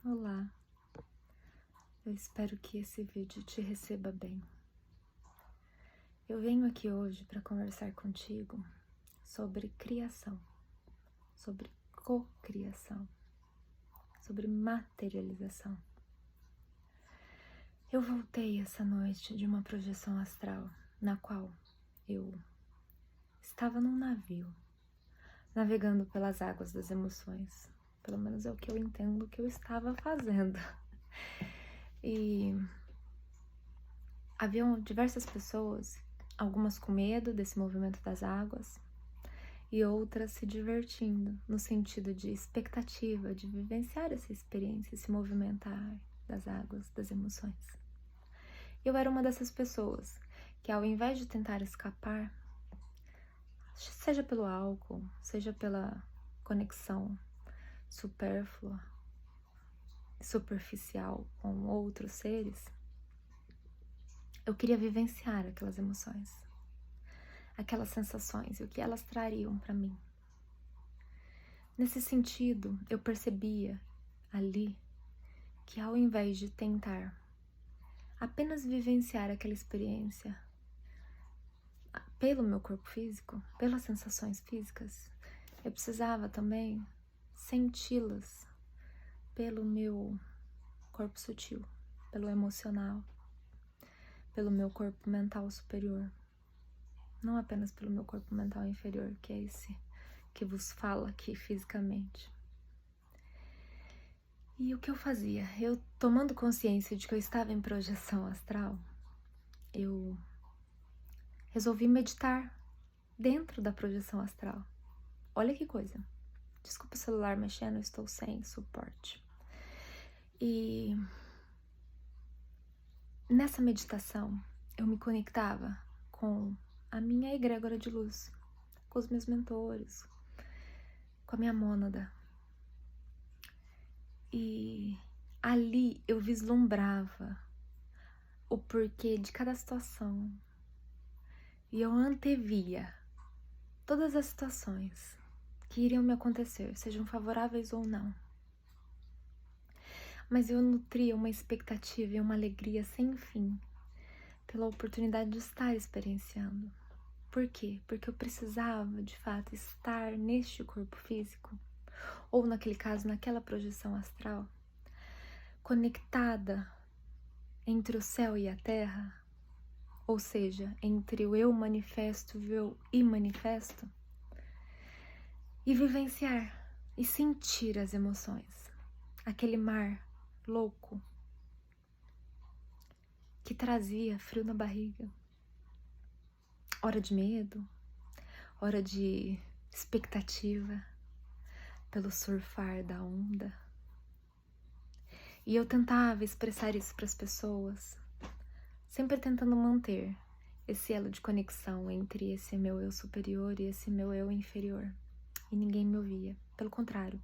Olá, eu espero que esse vídeo te receba bem. Eu venho aqui hoje para conversar contigo sobre criação, sobre cocriação, sobre materialização. Eu voltei essa noite de uma projeção astral na qual eu estava num navio, navegando pelas águas das emoções. Pelo menos é o que eu entendo que eu estava fazendo. E haviam diversas pessoas, algumas com medo desse movimento das águas e outras se divertindo, no sentido de expectativa, de vivenciar essa experiência, esse movimentar das águas, das emoções. Eu era uma dessas pessoas que, ao invés de tentar escapar, seja pelo álcool, seja pela conexão supérflua, superficial com outros seres, eu queria vivenciar aquelas emoções, aquelas sensações e o que elas trariam para mim. Nesse sentido, eu percebia ali que, ao invés de tentar apenas vivenciar aquela experiência pelo meu corpo físico, pelas sensações físicas, eu precisava também senti-las pelo meu corpo sutil, pelo emocional, pelo meu corpo mental superior, não apenas pelo meu corpo mental inferior, que é esse que vos fala aqui fisicamente. E o que eu fazia? Eu, tomando consciência de que eu estava em projeção astral, eu resolvi meditar dentro da projeção astral. Olha que coisa. Desculpa o celular mexendo, eu estou sem suporte. E nessa meditação, eu me conectava com a minha egrégora de luz, com os meus mentores, com a minha mônada. E ali eu vislumbrava o porquê de cada situação. E eu antevia todas as situações que iriam me acontecer, sejam favoráveis ou não. Mas eu nutria uma expectativa e uma alegria sem fim pela oportunidade de estar experienciando. Por quê? Porque eu precisava, de fato, estar neste corpo físico, ou naquele caso, naquela projeção astral, conectada entre o céu e a terra, ou seja, entre o eu manifesto e o eu imanifesto, e vivenciar e sentir as emoções, aquele mar louco que trazia frio na barriga, hora de medo, hora de expectativa pelo surfar da onda. E eu tentava expressar isso para as pessoas, sempre tentando manter esse elo de conexão entre esse meu eu superior e esse meu eu inferior. E ninguém me ouvia. Pelo contrário,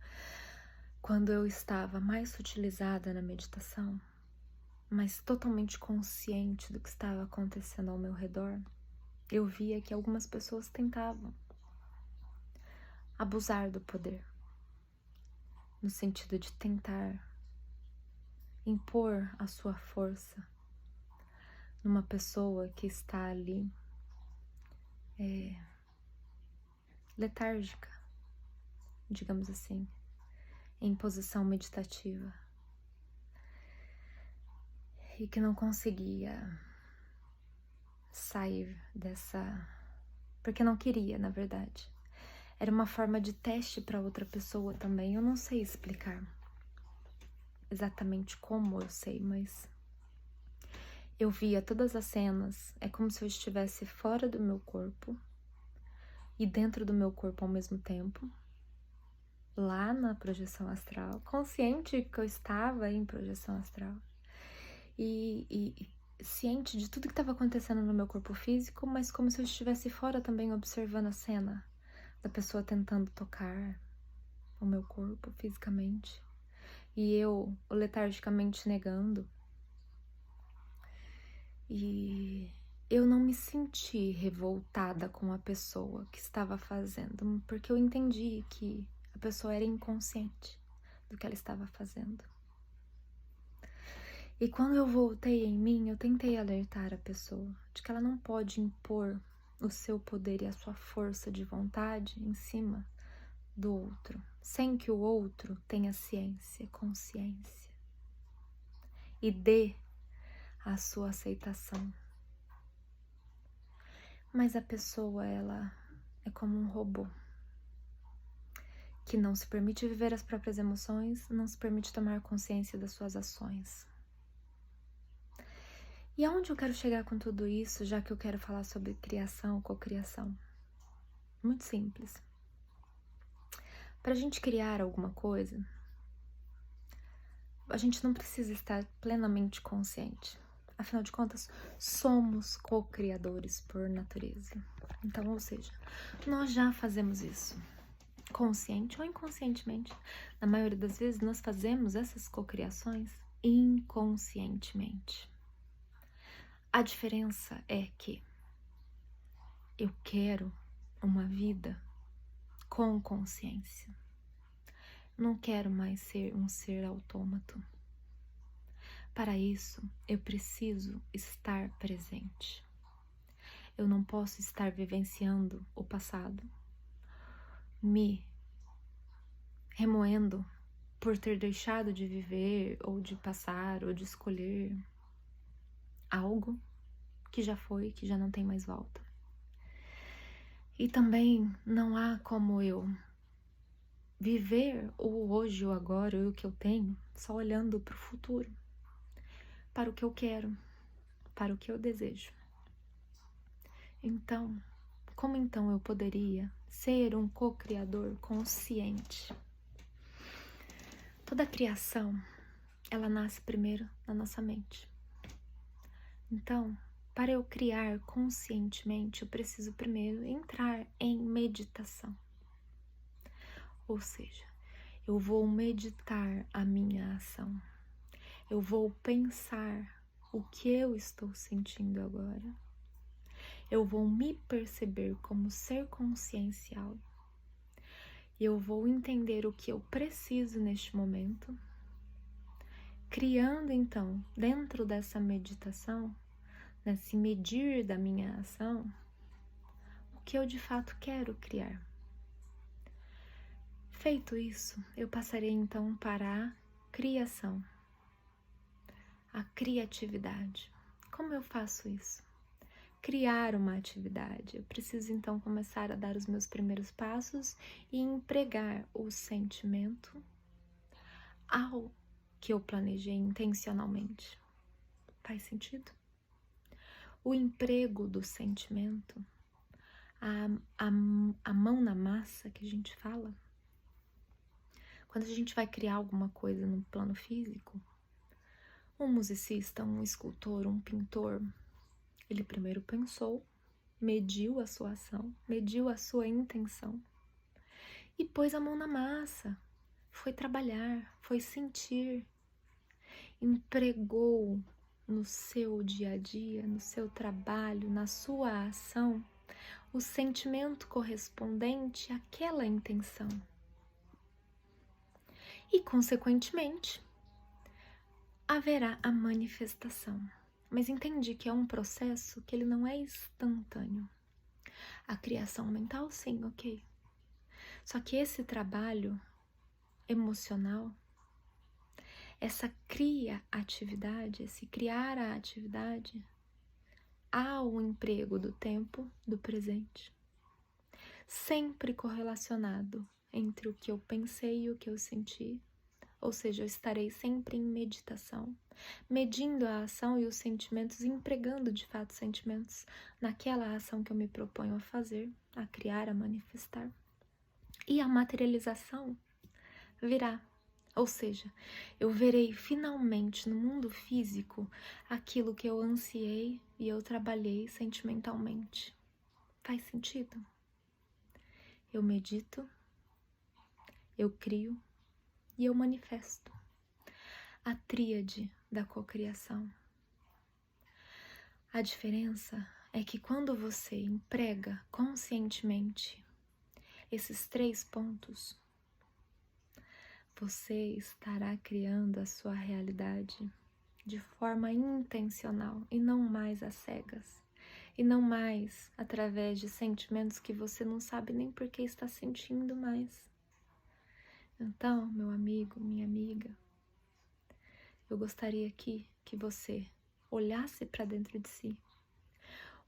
quando eu estava mais sutilizada na meditação, mas totalmente consciente do que estava acontecendo ao meu redor, eu via que algumas pessoas tentavam abusar do poder, no sentido de tentar impor a sua força numa pessoa que está ali letárgica, digamos assim, em posição meditativa, e que não conseguia sair dessa, porque não queria, na verdade. Era uma forma de teste para outra pessoa também. Eu não sei explicar exatamente como, eu sei, mas eu via todas as cenas. É como se eu estivesse fora do meu corpo e dentro do meu corpo ao mesmo tempo, lá na projeção astral, consciente que eu estava em projeção astral e ciente de tudo que estava acontecendo no meu corpo físico, mas como se eu estivesse fora também observando a cena da pessoa tentando tocar o meu corpo fisicamente e eu letargicamente negando. E eu não me senti revoltada com a pessoa que estava fazendo, porque eu entendi que a pessoa era inconsciente do que ela estava fazendo. E quando eu voltei em mim, eu tentei alertar a pessoa de que ela não pode impor o seu poder e a sua força de vontade em cima do outro, sem que o outro tenha ciência, consciência e dê a sua aceitação. Mas a pessoa, ela é como um robô que não se permite viver as próprias emoções, não se permite tomar consciência das suas ações. E aonde eu quero chegar com tudo isso, já que eu quero falar sobre criação, cocriação? Muito simples. Para a gente criar alguma coisa, a gente não precisa estar plenamente consciente. Afinal de contas, somos co-criadores por natureza. Então, ou seja, nós já fazemos isso, consciente ou inconscientemente. Na maioria das vezes, nós fazemos essas cocriações inconscientemente. A diferença é que eu quero uma vida com consciência. Não quero mais ser um ser autômato. Para isso, eu preciso estar presente. Eu não posso estar vivenciando o passado, me remoendo por ter deixado de viver, ou de passar, ou de escolher algo que já foi, que já não tem mais volta. E também não há como eu viver o hoje, o agora, o que eu tenho, só olhando para o futuro, para o que eu quero, para o que eu desejo. Então, como então eu poderia ser um co-criador consciente? Toda criação, ela nasce primeiro na nossa mente. Então, para eu criar conscientemente, eu preciso primeiro entrar em meditação. Ou seja, eu vou meditar a minha ação. Eu vou pensar o que eu estou sentindo agora. Eu vou me perceber como ser consciencial. Eu vou entender o que eu preciso neste momento, criando então, dentro dessa meditação, nesse medir da minha ação, o que eu de fato quero criar. Feito isso, eu passarei então para a criação, a criatividade. Como eu faço isso? Criar uma atividade. Eu preciso então começar a dar os meus primeiros passos e empregar o sentimento ao que eu planejei intencionalmente. Faz sentido? O emprego do sentimento, a mão na massa que a gente fala, quando a gente vai criar alguma coisa no plano físico, um musicista, um escultor, um pintor, ele primeiro pensou, mediu a sua ação, mediu a sua intenção e pôs a mão na massa, foi trabalhar, foi sentir, empregou no seu dia a dia, no seu trabalho, na sua ação, o sentimento correspondente àquela intenção. E, consequentemente, haverá a manifestação. Mas entende que é um processo que ele não é instantâneo. A criação mental, sim, ok. Só que esse trabalho emocional, essa criatividade, esse criar a atividade, há o emprego do tempo, do presente, sempre correlacionado entre o que eu pensei e o que eu senti. Ou seja, eu estarei sempre em meditação, medindo a ação e os sentimentos, empregando de fato sentimentos naquela ação que eu me proponho a fazer, a criar, a manifestar. E a materialização virá. Ou seja, eu verei finalmente no mundo físico aquilo que eu ansiei e eu trabalhei sentimentalmente. Faz sentido? Eu medito, eu crio e eu manifesto. A tríade da cocriação. A diferença é que quando você emprega conscientemente esses 3 pontos, você estará criando a sua realidade de forma intencional e não mais às cegas. E não mais através de sentimentos que você não sabe nem por que está sentindo mais. Então, meu amigo, minha amiga, eu gostaria aqui que você olhasse para dentro de si,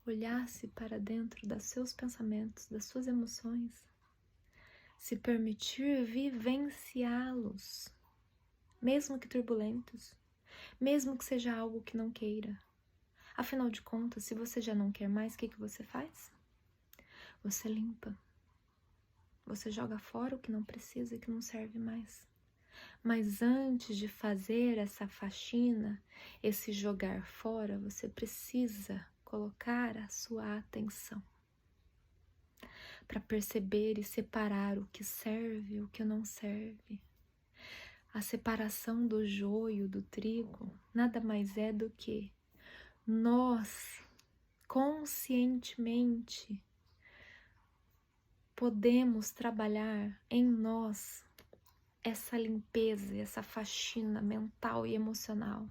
olhasse para dentro dos seus pensamentos, das suas emoções, se permitir vivenciá-los, mesmo que turbulentos, mesmo que seja algo que não queira. Afinal de contas, se você já não quer mais, o que você faz? Você limpa. Você joga fora o que não precisa e que não serve mais. Mas antes de fazer essa faxina, esse jogar fora, você precisa colocar a sua atenção para perceber e separar o que serve e o que não serve. A separação do joio do trigo nada mais é do que nós conscientemente podemos trabalhar em nós essa limpeza, essa faxina mental e emocional.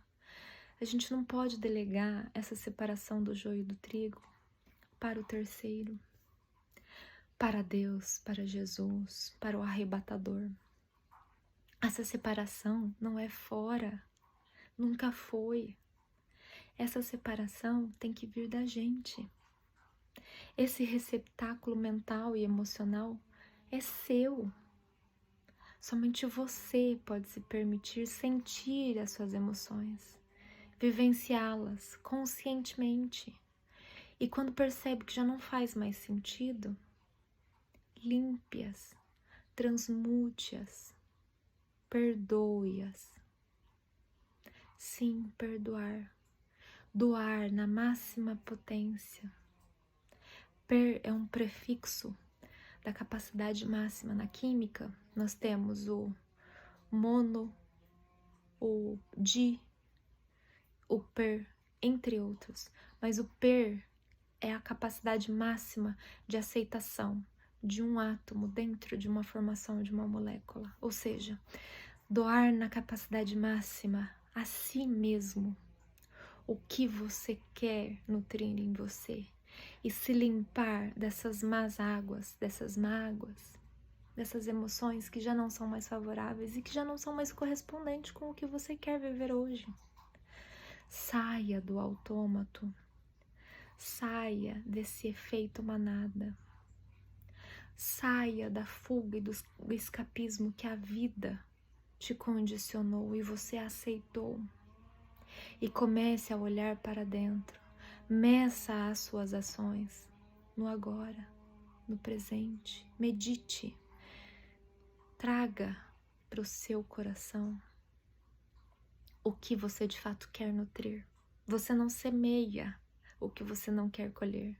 A gente não pode delegar essa separação do joio do trigo para o terceiro, para Deus, para Jesus, para o arrebatador. Essa separação não é fora, nunca foi. Essa separação tem que vir da gente. Esse receptáculo mental e emocional é seu. Somente você pode se permitir sentir as suas emoções, vivenciá-las conscientemente. E quando percebe que já não faz mais sentido, limpe-as, transmute-as, perdoe-as. Sim, perdoar. Doar na máxima potência. Per é um prefixo da capacidade máxima. Na química, nós temos o mono, o di, o per, entre outros. Mas o per é a capacidade máxima de aceitação de um átomo dentro de uma formação de uma molécula. Ou seja, doar na capacidade máxima a si mesmo o que você quer nutrir em você e se limpar dessas más águas, dessas mágoas, dessas emoções que já não são mais favoráveis e que já não são mais correspondentes com o que você quer viver hoje. Saia do autômato, saia desse efeito manada, saia da fuga e do escapismo que a vida te condicionou e você aceitou. E comece a olhar para dentro, meça as suas ações no agora, no presente, medite, traga para o seu coração o que você de fato quer nutrir. Você não semeia o que você não quer colher.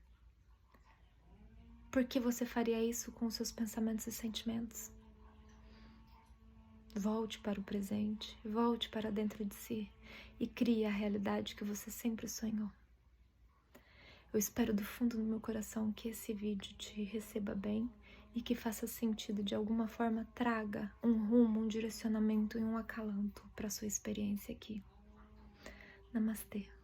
Por que você faria isso com os seus pensamentos e sentimentos? Volte para o presente, volte para dentro de si e crie a realidade que você sempre sonhou. Eu espero do fundo do meu coração que esse vídeo te receba bem e que faça sentido, de alguma forma traga um rumo, um direcionamento e um acalanto para a sua experiência aqui. Namastê.